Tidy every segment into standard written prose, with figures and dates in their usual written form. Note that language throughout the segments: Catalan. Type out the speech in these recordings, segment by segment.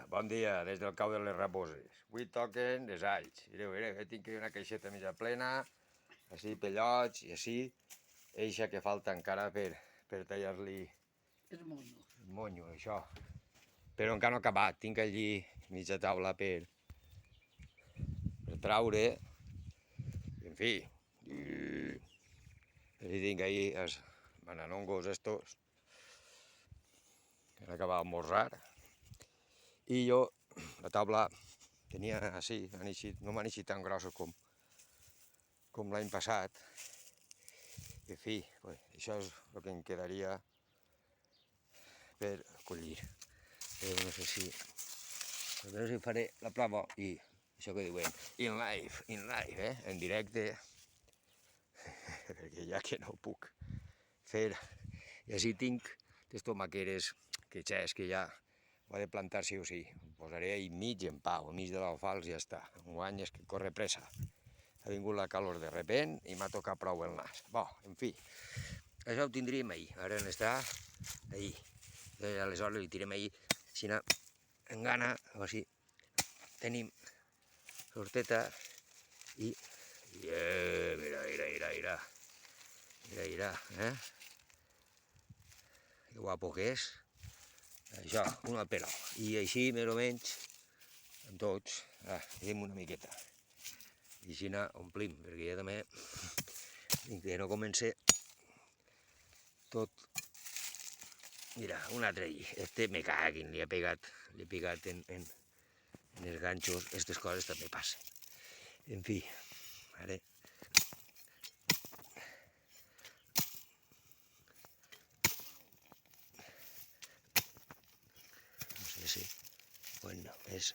Bon dia, des del cau de les Raboses. Avui toquen les alls. Mireu, tinc una caixeta mitja plena, així pellots i així, eixa que falta encara per tallar-li El monyo. el monyo, això. Però encara no he acabat, tinc allí mitja taula per traure, i en fi, i tinc ahí els bananongos estos, que han acabat d'almorzar, i jo, la taula tenia així, no m'han eixit tan grossos com l'any passat. En fi, això és el que em quedaria per collir. Però no sé si faré la prova i això que diuen in live, en directe, perquè ja que no puc fer. I així tinc les tomaqueres que ja ho ha de plantar sí o sí. Ho posaré ahí mig en pau, mig de l'alfals i ja està. Enguany és que corre pressa. Ha vingut la calor de repent i m'ha tocat prou el nas. En fi, això ho tindríem ahir. Ara n'està ahir. Aleshores li tirem ahir, si no, en gana, a veure si tenim sorteta i... Mira, que guapo que és. Això, una pera. I així, més o menys, amb tots, fem una miqueta. I així omplim, perquè ja també, que no comença tot. Mira, un altre allí. Este me caguin, li he pegat en els ganxos. Aquestes coses també passen. En fi, ara... No sé si... Bueno, és...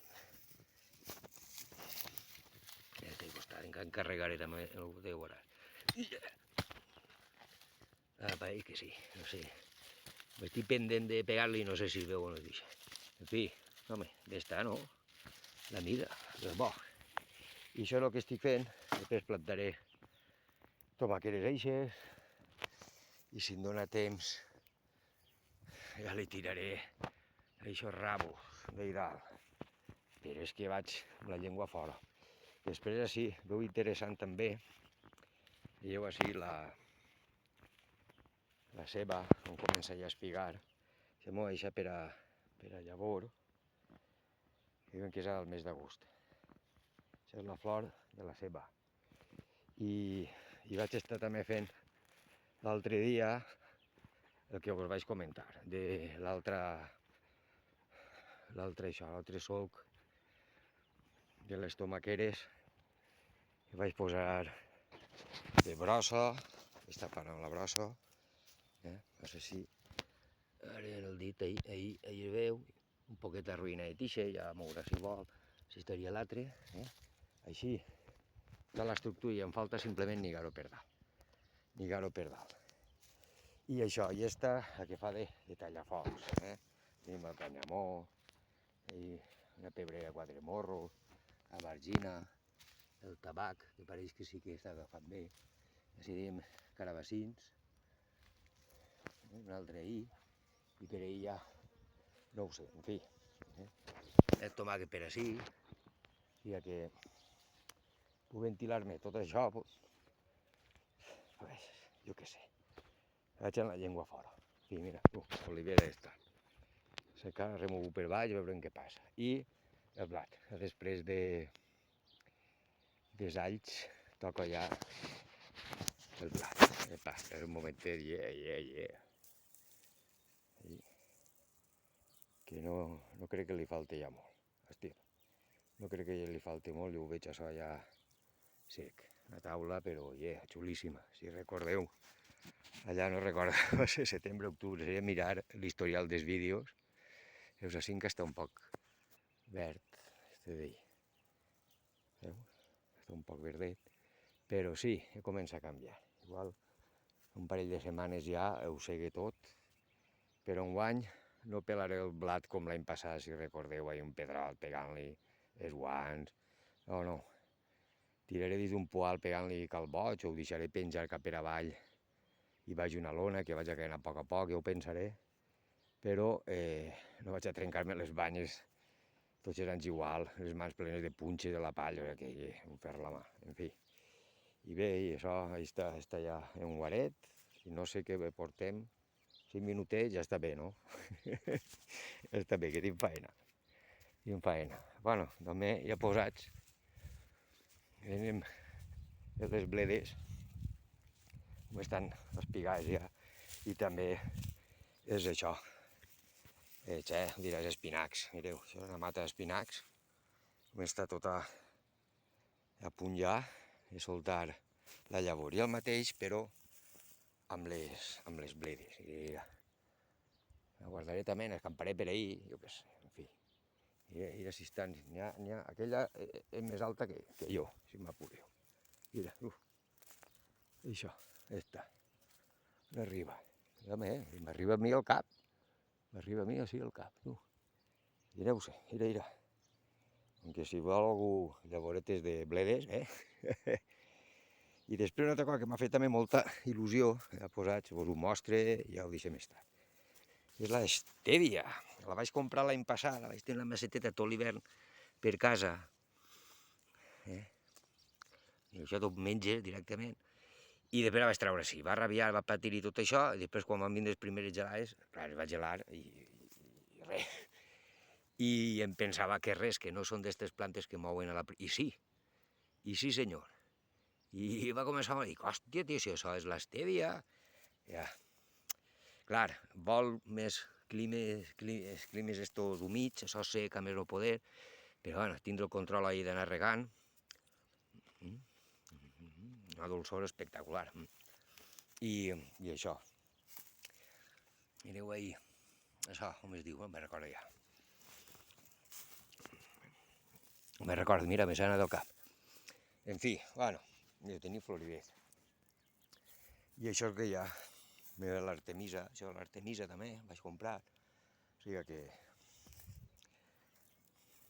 Ja té costat, encarregaré també el de veure. Pareix que sí, no sé. M'estic pendent de pegar-li i no sé si es veu o no es deixa. En fi, home, bé està, no? La mida, és bo. I això és el que estic fent. Després plantaré tomaqueres eixes i si em dóna temps ja li tiraré aquests rabos d'ahí dalt. Però és que vaig amb la llengua fora. Després així, veu interessant també, veieu així la ceba, on comença ja a espigar, se m'ho deixa per a llavor, diuen que és el mes d'agost. Això és la flor de la ceba. I vaig estar també fent l'altre dia el que us vaig comentar, de l'altre solc de les tomaqueres, que vaig posar de brossa, està parant la brossa, no sé si ara el dit, ahir veu, un poquet arruïnat ixe, ja mourà si vol, si estaria l'altre, així, de l'estructura, i em falta simplement lligar-ho per dalt. I això, i esta, la que fa de tallafocs, tenim el canyamó, una pebrera a quatre morros, la vargina, el tabac, que pareix que sí que està agafat bé, així diem carabassins, un altre ahir, i per ahir ja, no ho sé, en fi, el tomàquet per ací, ja que puc ventilar-me tot això, pues, jo què sé, vaig amb la llengua fora. En fi, mira, l'olivera està. Secar, remogo per baix, a veure què passa. I el blat, després dels alls, toca ja el blat. Epa, és un momentet, que no crec que li falti ja molt. Hòstia, no crec que li falti molt, jo ho veig això ja sec. Una taula, però, xulíssima. Si recordeu, allà no recordo, va ser setembre, octubre, seria mirar l'historial dels vídeos. Veus així que està un poc verd, este d'ahir. Veu? Està un poc verdet, però sí, comença a canviar. Igual un parell de setmanes ja ho segue tot, però enguany no pelaré el blat com l'any passat, si recordeu, un pedral pegant-li els guants, no. Tiraré dins d'un poal pegant-li cal boig, o ho deixaré penjar cap per avall i vaig una lona que vaig a poc, ja ho pensaré, però no vaig a trencar-me les banyes tots eren igual, les mans plenes de punxes de la palla, que un fer la mà, en fi. I bé, i això, està ja en guaret, i no sé què portem, 5 minutets ja està bé, no? Ja està bé, que tinc faena. Bueno, també ja posats, anem les bledes, com estan espigades ja, i també és això, diràs espinacs, mireu, això és una mata d'espinacs, com està tota a punt ja de soltar la llavor, i el mateix, però amb les bledes, i la guardaré també, escamparé per ahir, jo què sé, en fi, mira si estan, aquella és més alta que jo, si m'apureu, mira, això, està, m'arriba, m'arriba a mi al cap, m'arriba a mi així al cap, mireu-se, mira, aunque si vol algú llavoretes de bledes, I després una altra cosa que m'ha fet també molta il·lusió, ja posats, vos ho mostre, ja ho deixem estar. És la stèvia, la vaig comprar l'any passat, la vaig tenir la maceteta tot l'hivern per casa. I això tot menges directament. I després la vaig treure així, va rabiar, va patir i tot això, i després quan van vindre les primeres gelades, clar, es va gelar i res. I em pensava que res, que no són d'aquestes plantes que mouen a la... I sí senyor. I va començar a dir, hòstia, tio, si això és l'estèvia. Ja. Clar, vol més climes estos humits, això sec, a més no poder, però bueno, tindre el control ahir d'anar regant. Una dolçor espectacular. I això. Mireu ahir, això, com es diu, me'n recordo ja. Me'n recordo, mira, me s'ha anat del cap. En fi, bueno, jo tenia floridet. I això és que ja, l'artemisa, això l'artemisa també, vaig comprar. O sigui que...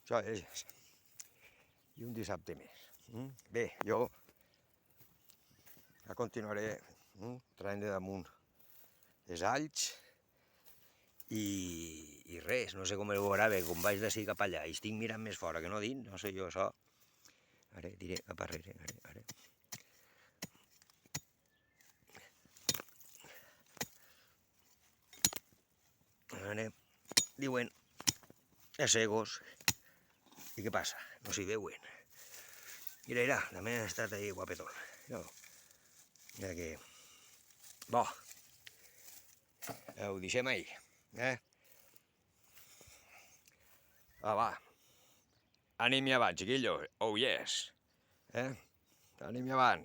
Això és. I un dissabte més. Bé, jo continuaré traient de damunt els alls i res, no sé com ho veurà bé, com vaig d'ací cap allà, i estic mirant més fora que no dins, no sé jo això. Ara diré cap arrere, ara. Ara diuen els cegos, i què passa? No s'hi veuen. Mira, també ha estat ahí guapetón. Mira que... Bo, ho deixem ahí, va. Anem-hi avant, chiquillos. Oh yes. Anem-hi avant.